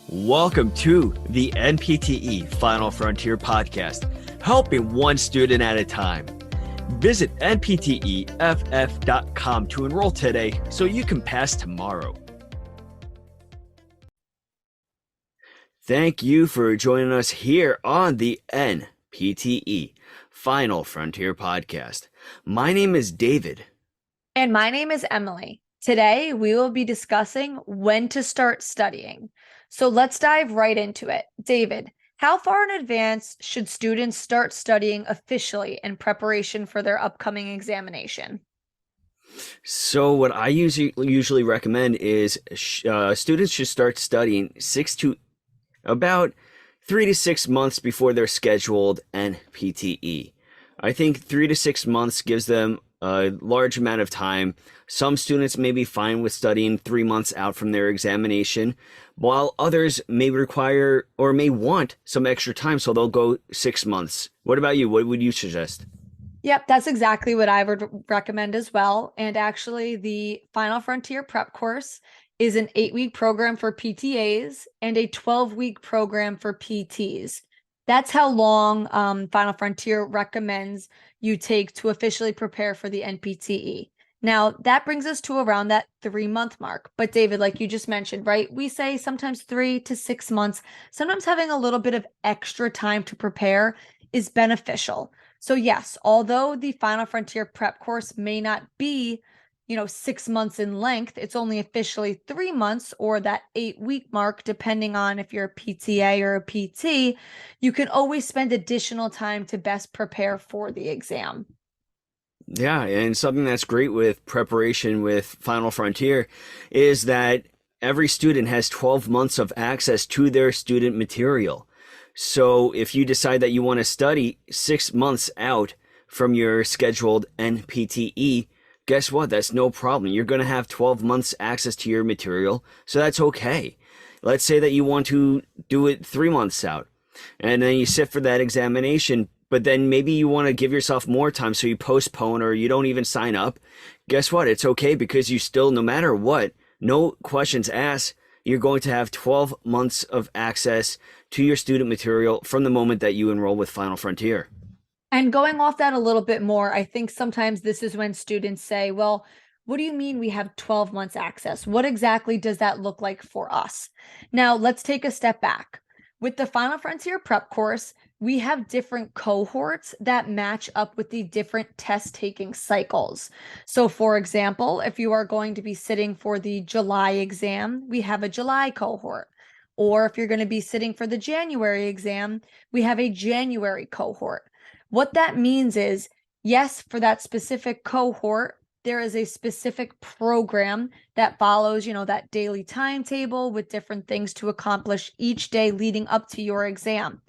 Welcome to the NPTE Final Frontier podcast, helping one student at a time. Visit npteff.com to enroll today so you can pass tomorrow. Thank you for joining us here on the NPTE Final Frontier podcast. My name is David. And my name is Emily. Today, we will be discussing when to start studying. So let's dive right into it. David, how far in advance should students start studying officially in preparation for their upcoming examination? So what I usually recommend is students should start studying about 3 to 6 months before their scheduled NPTE. I think 3 to 6 months gives them a large amount of time. Some students may be fine with studying 3 months out from their examination, while others may require or may want some extra time, so they'll go 6 months. What about you? What would you suggest? Yep, that's exactly what I would recommend as well. And actually, the Final Frontier Prep course is an 8-week program for PTAs and a 12-week program for PTs. That's how long Final Frontier recommends you take to officially prepare for the NPTE. Now, that brings us to around that 3-month mark. But David, like you just mentioned, right? We say sometimes 3 to 6 months. Sometimes having a little bit of extra time to prepare is beneficial. So yes, although the Final Frontier Prep course may not be 6 months in length, it's only officially 3 months or that 8-week mark, depending on if you're a PTA or a PT, you can always spend additional time to best prepare for the exam. Yeah, and something that's great with preparation with Final Frontier is that every student has 12 months of access to their student material. So if you decide that you want to study 6 months out from your scheduled NPTE, guess what? That's no problem. You're going to have 12 months access to your material, so that's okay. Let's say that you want to do it 3 months out, and then you sit for that examination, but then maybe you want to give yourself more time, so you postpone or you don't even sign up. Guess what? It's okay because you still, no matter what, no questions asked, you're going to have 12 months of access to your student material from the moment that you enroll with Final Frontier. And going off that a little bit more, I think sometimes this is when students say, well, what do you mean we have 12 months access? What exactly does that look like for us? Now, let's take a step back. With the Final Frontier Prep course, we have different cohorts that match up with the different test taking cycles. So, for example, if you are going to be sitting for the July exam, we have a July cohort. Or if you're going to be sitting for the January exam, we have a January cohort. What that means is, yes, for that specific cohort, there is a specific program that follows, that daily timetable with different things to accomplish each day leading up to your exam.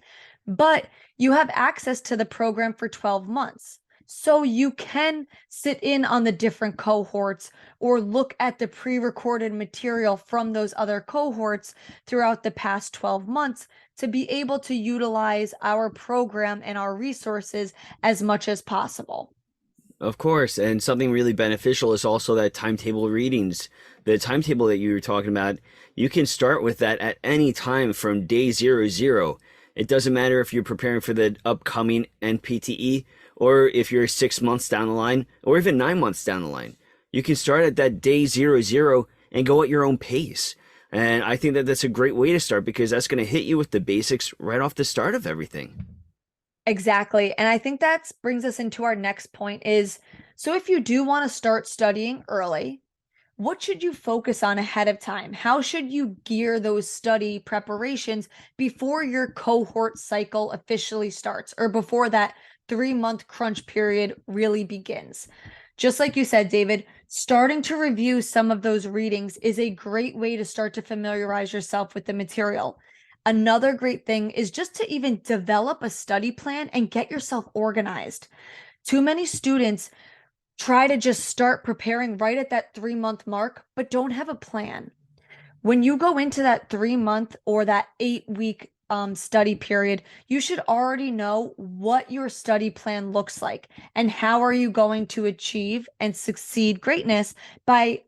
But you have access to the program for 12 months. So you can sit in on the different cohorts or look at the pre-recorded material from those other cohorts throughout the past 12 months to be able to utilize our program and our resources as much as possible. Of course, and something really beneficial is also that timetable readings. The timetable that you were talking about, you can start with that at any time from day 00. It doesn't matter if you're preparing for the upcoming NPTE or if you're 6 months down the line or even 9 months down the line. You can start at that day 00 and go at your own pace. And I think that that's a great way to start because that's going to hit you with the basics right off the start of everything. Exactly. And I think that brings us into our next point is, so if you do want to start studying early, what should you focus on ahead of time? How should you gear those study preparations before your cohort cycle officially starts or before that 3-month crunch period really begins? Just like you said, David, starting to review some of those readings is a great way to start to familiarize yourself with the material. Another great thing is just to even develop a study plan and get yourself organized. Too many students try to just start preparing right at that 3-month mark, but don't have a plan. When you go into that 3-month or that 8-week study period, you should already know what your study plan looks like and how are you going to achieve and succeed greatness by,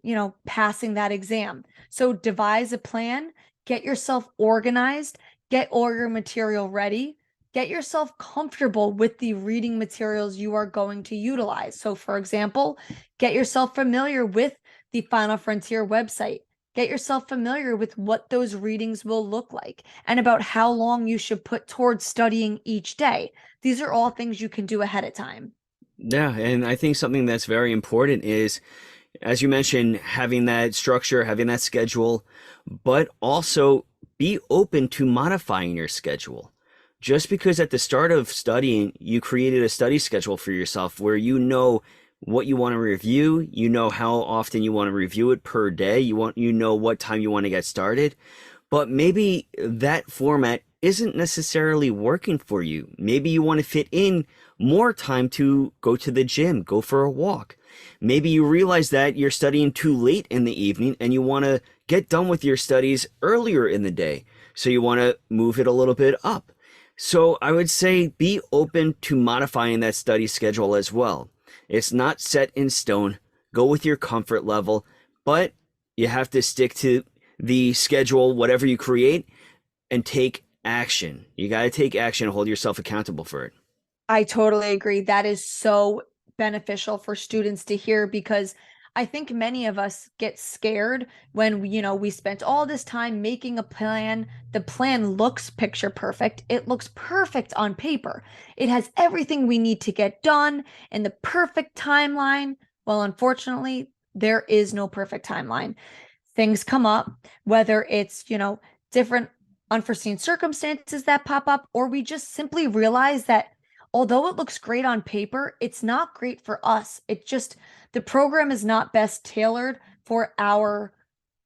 passing that exam. So devise a plan, get yourself organized, get all your material ready, get yourself comfortable with the reading materials you are going to utilize. So, for example, get yourself familiar with the Final Frontier website. Get yourself familiar with what those readings will look like and about how long you should put towards studying each day. These are all things you can do ahead of time. Yeah, and I think something that's very important is, as you mentioned, having that structure, having that schedule, but also be open to modifying your schedule. Just because at the start of studying, you created a study schedule for yourself where you know what you want to review, you know how often you want to review it per day, you know what time you want to get started, but maybe that format isn't necessarily working for you. Maybe you want to fit in more time to go to the gym, go for a walk. Maybe you realize that you're studying too late in the evening and you want to get done with your studies earlier in the day. So you want to move it a little bit up. So I would say be open to modifying that study schedule as well. It's not set in stone. Go with your comfort level, but you have to stick to the schedule, whatever you create, and take action. You got to take action and hold yourself accountable for it. I totally agree. That is so beneficial for students to hear because I think many of us get scared when we spent all this time making a plan. The plan looks picture perfect. It looks perfect on paper. It has everything we need to get done in the perfect timeline. Well, unfortunately, there is no perfect timeline. Things come up, whether it's, different unforeseen circumstances that pop up, or we just simply realize that although it looks great on paper, it's not great for us. It just, the program is not best tailored for our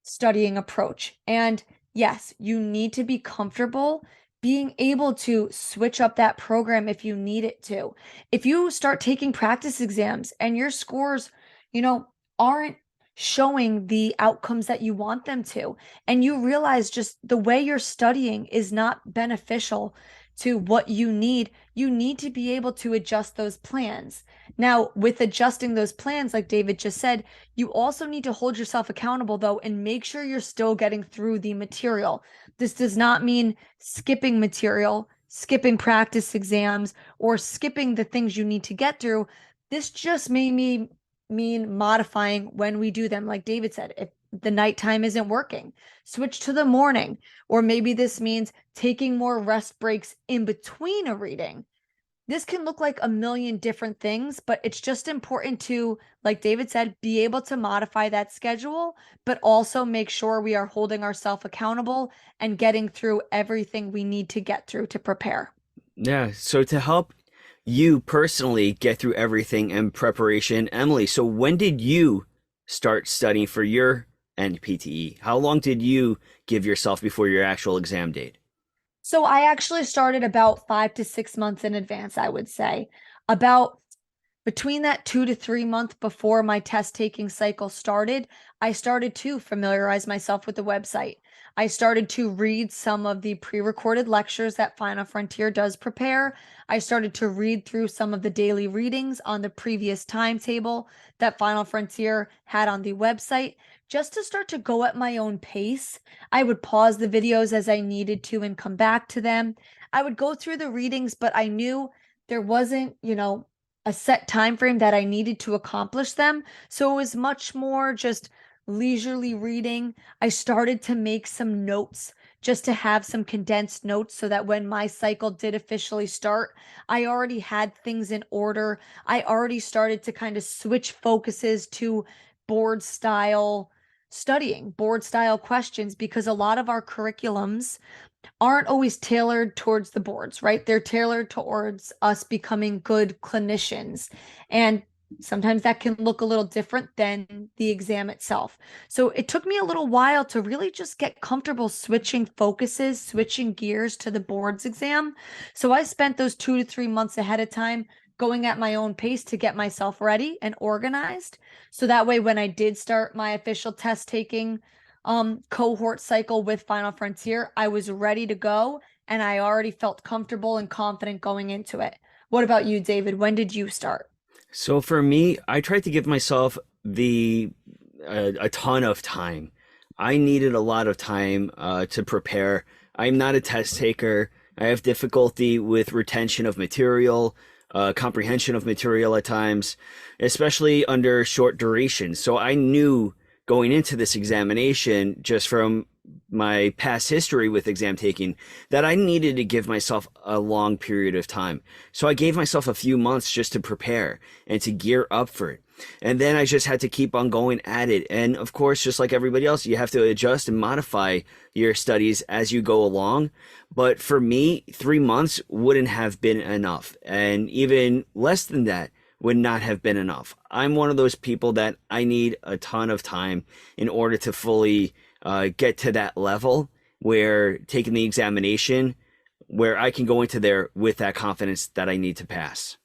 studying approach. And yes, you need to be comfortable being able to switch up that program if you need it to. If you start taking practice exams and your scores, aren't showing the outcomes that you want them to, and you realize just the way you're studying is not beneficial to what you need to be able to adjust those plans. Now, with adjusting those plans, like David just said, you also need to hold yourself accountable, though, and make sure you're still getting through the material. This does not mean skipping material, skipping practice exams, or skipping the things you need to get through. This just may mean modifying when we do them. Like David said, if the nighttime isn't working, switch to the morning. Or maybe this means taking more rest breaks in between a reading. This can look like a million different things, but it's just important to, like David said, be able to modify that schedule, but also make sure we are holding ourselves accountable and getting through everything we need to get through to prepare. Yeah, so to help you personally get through everything in preparation, Emily, so when did you start studying for your NPTE? How long did you give yourself before your actual exam date? So I actually started about 5 to 6 months in advance, I would say. About between that 2 to 3 month before my test taking cycle started, I started to familiarize myself with the website. I started to read some of the pre-recorded lectures that Final Frontier does prepare. I started to read through some of the daily readings on the previous timetable that Final Frontier had on the website, just to start to go at my own pace. I would pause the videos as I needed to and come back to them. I would go through the readings, but I knew there wasn't, a set time frame that I needed to accomplish them. So it was much more just leisurely reading. I started to make some notes just to have some condensed notes so that when my cycle did officially start, I already had things in order. I already started to kind of switch focuses to board style studying, board style questions, because a lot of our curriculums aren't always tailored towards the boards, right? They're tailored towards us becoming good clinicians. And sometimes that can look a little different than the exam itself. So it took me a little while to really just get comfortable switching focuses, switching gears to the boards exam. So I spent those 2 to 3 months ahead of time going at my own pace to get myself ready and organized. So that way, when I did start my official test taking cohort cycle with Final Frontier, I was ready to go and I already felt comfortable and confident going into it. What about you, David? When did you start? So for me, I tried to give myself a ton of time. I needed a lot of time to prepare. I'm not a test taker. I have difficulty with retention of material, comprehension of material at times, especially under short duration. So I knew going into this examination, just from my past history with exam taking, that I needed to give myself a long period of time. So I gave myself a few months just to prepare and to gear up for it. And then I just had to keep on going at it. And of course, just like everybody else, you have to adjust and modify your studies as you go along. But for me, 3 months wouldn't have been enough. And even less than that would not have been enough. I'm one of those people that I need a ton of time in order to fully get to that level where taking the examination, where I can go into there with that confidence that I need to pass.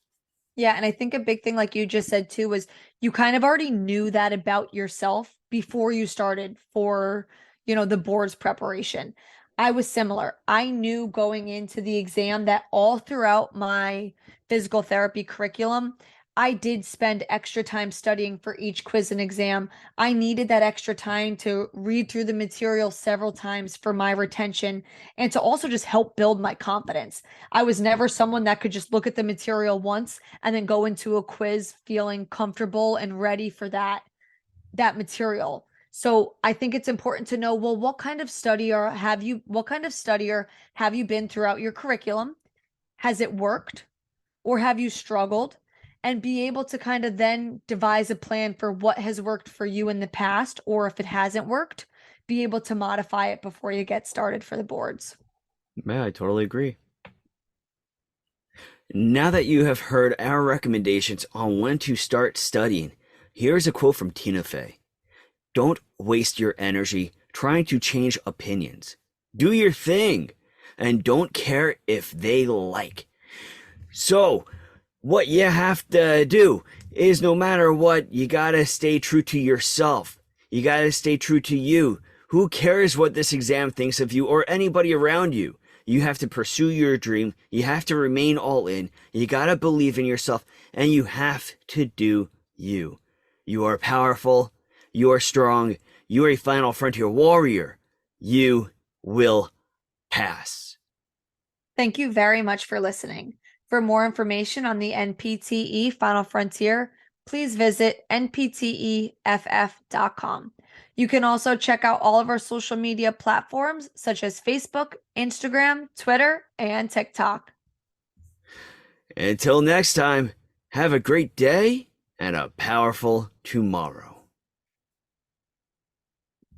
Yeah, and I think a big thing, like you just said too, was you kind of already knew that about yourself before you started for, the board's preparation. I was similar. I knew going into the exam that all throughout my physical therapy curriculum, I did spend extra time studying for each quiz and exam. I needed that extra time to read through the material several times for my retention and to also just help build my confidence. I was never someone that could just look at the material once and then go into a quiz feeling comfortable and ready for that material. So I think it's important to know, well, what kind of studier have you been throughout your curriculum? Has it worked or have you struggled? And be able to kind of then devise a plan for what has worked for you in the past, or if it hasn't worked, be able to modify it before you get started for the boards. Yeah, I totally agree. Now that you have heard our recommendations on when to start studying, here's a quote from Tina Fey. Don't waste your energy trying to change opinions. Do your thing and don't care if they like. So, what you have to do is no matter what, you gotta stay true to yourself. You gotta stay true to you. Who cares what this exam thinks of you or anybody around you? You have to pursue your dream. You have to remain all in. You gotta believe in yourself and you have to do you. You are powerful. You are strong. You are a final frontier warrior. You will pass. Thank you very much for listening. For more information on the NPTE Final Frontier, please visit npteff.com. You can also check out all of our social media platforms such as Facebook, Instagram, Twitter, and TikTok. Until next time, have a great day and a powerful tomorrow.